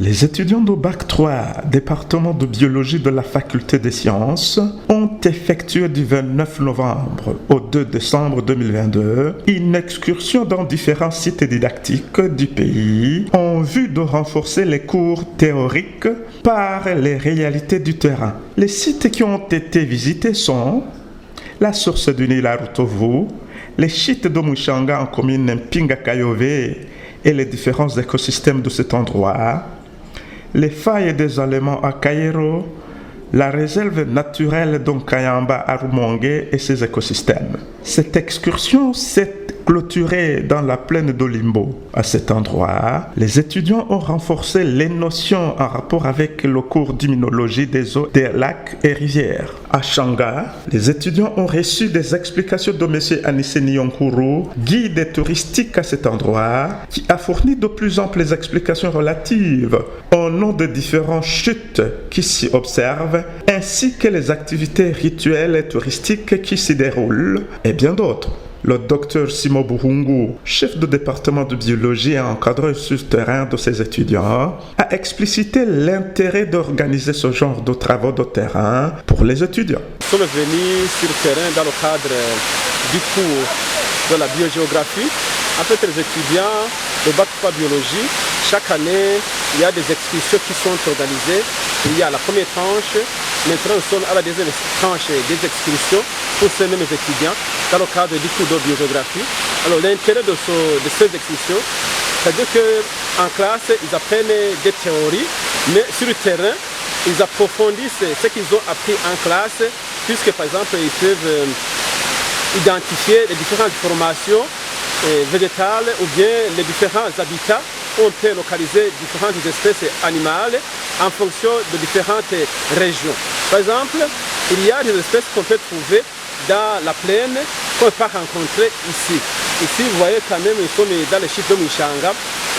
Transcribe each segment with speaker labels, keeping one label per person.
Speaker 1: Les étudiants de Bac 3, département de biologie de la faculté des sciences, ont effectué du 29 novembre au 2 décembre 2022 une excursion dans différents sites didactiques du pays en vue de renforcer les cours théoriques par les réalités du terrain. Les sites qui ont été visités sont la source du Nil à Rutovu, les sites de Mushanga en commune Mpinga Kayove et les différents écosystèmes de cet endroit, les failles des Allemands à Cairo, la réserve naturelle d'Onkayamba à Rumongue et ses écosystèmes. Cette excursion s'est clôturée dans la plaine d'Olimbo. À cet endroit, les étudiants ont renforcé les notions en rapport avec le cours d'immunologie des eaux, des lacs et rivières. À Shanga, les étudiants ont reçu des explications de M. Aniseni Yonkuru, guide touristique à cet endroit, qui a fourni de plus amples explications relatives au nom de différentes chutes qui s'y observent, ainsi que les activités rituelles et touristiques qui s'y déroulent, et bien d'autres. Le docteur Simo Buhungu, chef de département de biologie et encadreur sur le terrain de ses étudiants, a explicité l'intérêt d'organiser ce genre de travaux de terrain pour les étudiants.
Speaker 2: Nous sommes venus sur le terrain dans le cadre du cours de la biogéographie. En fait, les étudiants de Bac 3 biologie, chaque année, il y a des excursions qui sont organisées. Il y a la première tranche, maintenant nous sommes à la deuxième tranche des excursions pour ces mêmes étudiants dans le cadre du cours de biogéographie. Alors l'intérêt de ces excursions, c'est-à-dire qu'en classe, ils apprennent des théories, mais sur le terrain, ils approfondissent ce qu'ils ont appris en classe, puisque par exemple, ils peuvent identifier les différentes formations végétales ou bien les différents habitats où on peut localiser différentes espèces animales en fonction de différentes régions. Par exemple, il y a des espèces qu'on peut trouver dans la plaine qu'on ne peut pas rencontrer ici. Ici, vous voyez quand même, nous sommes dans le site de Mushanga.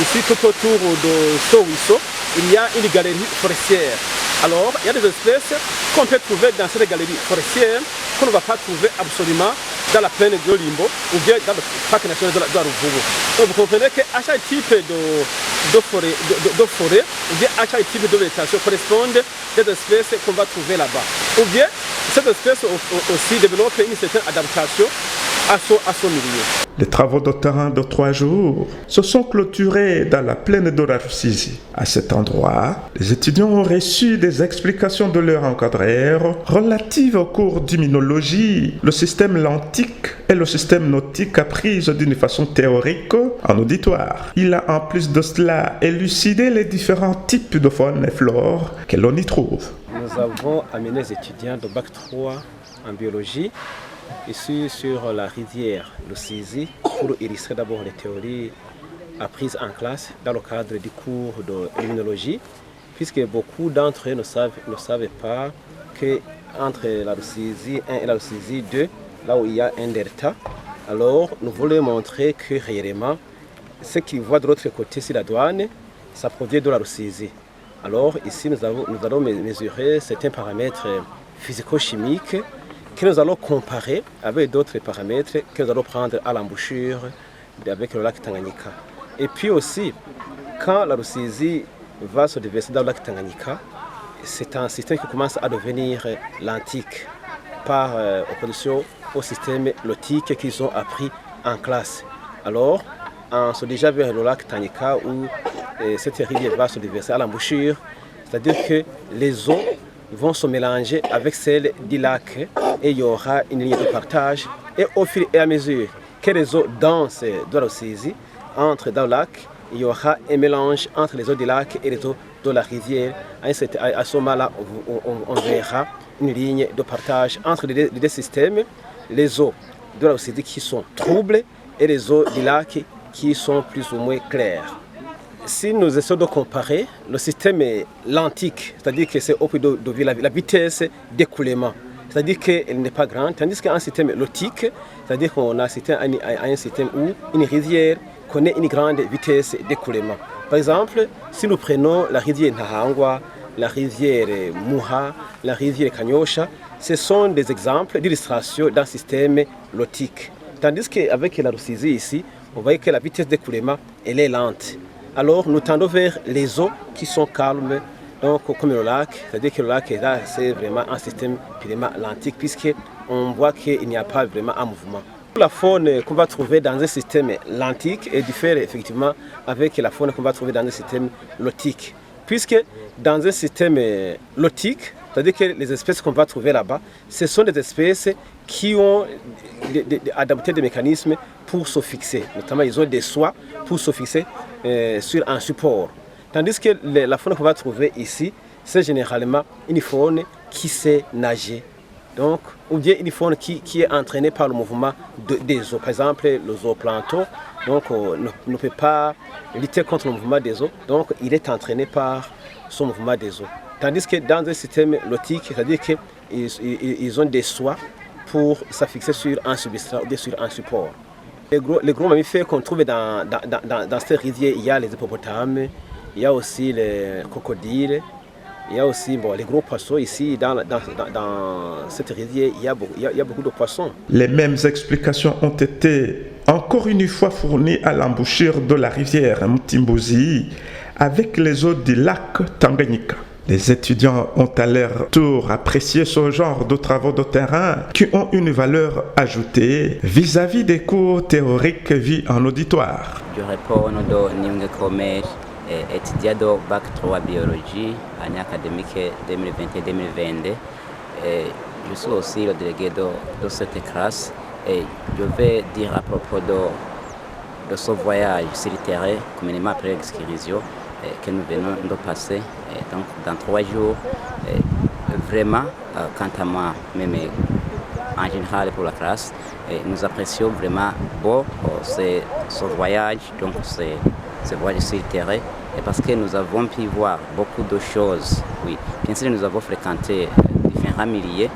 Speaker 2: Ici, tout autour de Sowiso, il y a une galerie forestière. Alors, il y a des espèces qu'on peut trouver dans cette galerie forestière qu'on ne va pas trouver absolument dans la plaine de Limbo ou bien dans le parc national de la Ruvubu. Donc vous comprenez qu'à chaque type de forêt ou bien à chaque type de végétation correspondent des espèces qu'on va trouver là-bas. Ou bien cette espèce aussi développe une certaine adaptation à son milieu.
Speaker 1: Les travaux de terrain de 3 jours se sont clôturés dans la plaine de la Rusizi. À cet endroit, les étudiants ont reçu des explications de leur encadreur relatives au cours d'immunologie, le système lentique et le système nautique apprises d'une façon théorique en auditoire. Il a en plus de cela élucidé les différents types de faune et flore que l'on y trouve.
Speaker 2: Nous avons amené les étudiants de Bac 3 en biologie ici sur la rivière Rusizi pour illustrer d'abord les théories apprises en classe dans le cadre du cours de l'immunologie, puisque beaucoup d'entre eux ne savent pas qu'entre la Rusizi 1 et la Rusizi 2, là où il y a un delta, alors nous voulons montrer que réellement ce qu'ils voient de l'autre côté sur la douane, ça provient de la Rusizi. Alors ici nous allons mesurer certains paramètres physico-chimiques que nous allons comparer avec d'autres paramètres que nous allons prendre à l'embouchure avec le lac Tanganyika. Et puis aussi, quand la Rusizi va se déverser dans le lac Tanganyika, c'est un système qui commence à devenir lentique par opposition au système lotique qu'ils ont appris en classe. Alors, on se dirige vers le lac Tanganyika où cette rivière va se déverser à l'embouchure, c'est-à-dire que les eaux vont se mélanger avec celles du lac et il y aura une ligne de partage. Et au fur et à mesure que les eaux denses de la Rusizi entrent dans le lac, il y aura un mélange entre les eaux du lac et les eaux de la rivière. À ce moment-là, on verra une ligne de partage entre les deux systèmes, les eaux de la Rusizi qui sont troubles et les eaux du lac qui sont plus ou moins claires. Si nous essayons de comparer, le système est lentique, c'est-à-dire que c'est au plus de la vitesse d'écoulement, c'est-à-dire qu'elle n'est pas grande, tandis qu'un système lotique, c'est-à-dire qu'on a un système où une rivière connaît une grande vitesse d'écoulement. Par exemple, si nous prenons la rivière Nahangwa, la rivière Muha, la rivière Kanyosha, ce sont des exemples d'illustration d'un système lotique. Tandis qu'avec la Rusizi ici, on voit que la vitesse d'écoulement elle est lente. alors nous tendons vers les eaux qui sont calmes, donc comme le lac, c'est-à-dire que le lac est là, c'est vraiment un système purement lentique, puisqu'on voit qu'il n'y a pas vraiment un mouvement. La faune qu'on va trouver dans un système lentique diffère effectivement avec la faune qu'on va trouver dans un système lotique. Puisque dans un système lotique, c'est-à-dire que les espèces qu'on va trouver là-bas, ce sont des espèces qui ont adapté des mécanismes pour se fixer. Notamment, ils ont des soies pour se fixer sur un support. Tandis que la faune qu'on va trouver ici, c'est généralement une faune qui sait nager. Donc, ou bien une faune qui est entraînée par le mouvement des eaux. Par exemple, le zooplancton ne peut pas lutter contre le mouvement des eaux, donc il est entraîné par son mouvement des eaux. Tandis que dans un système lotique, c'est-à-dire qu'ils ont des soies pour s'affixer sur un substrat ou bien sur un support. Les gros mammifères qu'on trouve dans cette rivière, il y a les hippopotames, il y a aussi les crocodiles. Il y a aussi les gros poissons ici, dans cette rivière, il y a beaucoup de poissons.
Speaker 1: Les mêmes explications ont été encore une fois fournies à l'embouchure de la rivière Mtimbuzi avec les eaux du lac Tanganyika. Les étudiants ont à leur tour apprécié ce genre de travaux de terrain qui ont une valeur ajoutée vis-à-vis des cours théoriques vus en auditoire.
Speaker 3: Je réponds au Nyunge Commerce. Étudiant Bac 3 Biologie, année académique 2021-2022. Je suis aussi le délégué de cette classe et je vais dire à propos de ce voyage sur le terrain, communément après l'excursion que nous venons de passer. Donc dans 3 jours, vraiment, quant à moi, même en général pour la classe, nous apprécions vraiment ce voyage, donc ce voyage sur le terrain, parce que nous avons pu voir beaucoup de choses. Oui, bien sûr, nous avons fréquenté différents milieux,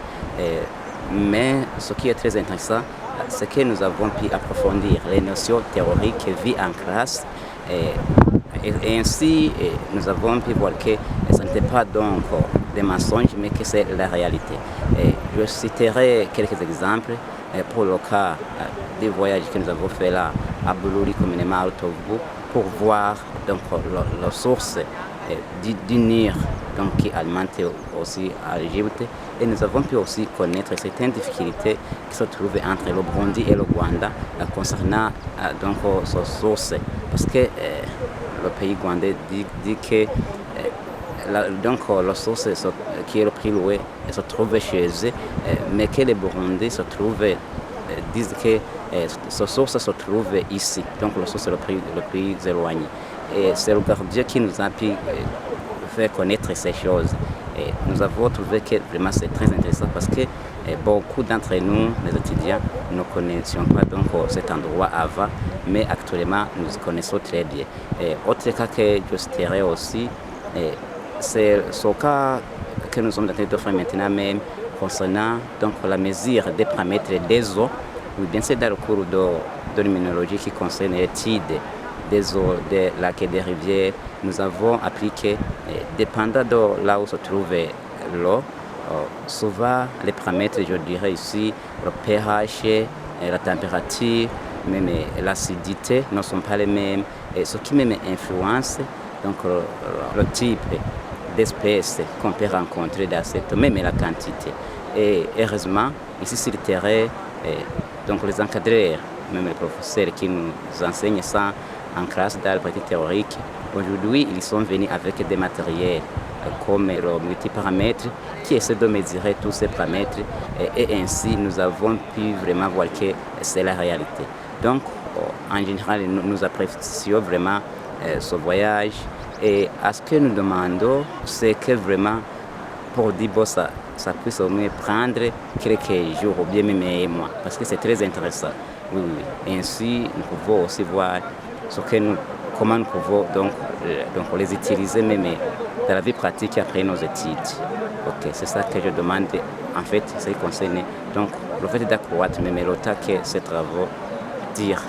Speaker 3: mais ce qui est très intéressant, c'est que nous avons pu approfondir les notions théoriques vues en classe. Et ainsi, nous avons pu voir que ce n'était pas donc des mensonges, mais que c'est la réalité. Je citerai quelques exemples pour le cas des voyages que nous avons fait là à Buluri, communément à Otovu, pour voir donc la source du Nil qui alimente aussi à l'Égypte. Et nous avons pu aussi connaître certaines difficultés qui se trouvent entre le Burundi et le Rwanda concernant donc ces sources. Parce que le pays rwandais dit que la source qui est le plus loin se trouve chez eux, mais que les Burundais se trouvent disent que cette source se trouve ici, donc la source le plus éloignée. Et c'est le gardien qui nous a pu faire connaître ces choses. Et nous avons trouvé que vraiment c'est très intéressant parce que beaucoup d'entre nous, les étudiants, ne connaissions pas donc cet endroit avant, mais actuellement nous connaissons très bien. Et autre cas que je citerai aussi, c'est ce cas que nous sommes en train de faire maintenant même concernant donc la mesure des paramètres des eaux. Oui, bien c'est dans le cours de l'immunologie qui concerne l'étude des eaux, des lacs et des rivières. Nous avons appliqué, dépendant de là où se trouve l'eau, souvent les paramètres, je dirais ici, le pH, la température, même l'acidité ne sont pas les mêmes. Et ce qui même influence donc, le type d'espèces qu'on peut rencontrer dans cette, même la quantité. Et heureusement, ici sur le terrain, donc les encadreurs, même les professeurs qui nous enseignent ça en classe dans la pratique théorique, aujourd'hui ils sont venus avec des matériels comme le multiparamètre qui essaie de mesurer tous ces paramètres et ainsi nous avons pu vraiment voir que c'est la réalité. Donc en général nous apprécions vraiment ce voyage et à ce que nous demandons c'est que vraiment pour dire bon, ça puisse au moins prendre quelques jours ou bien même un mois parce que c'est très intéressant. Oui. Et ainsi nous pouvons aussi voir comment nous pouvons donc les utiliser même dans la vie pratique après nos études. Ok, c'est ça que je demande en fait, ce qui concerne donc le fait d'accroître même le temps que ces travaux durent.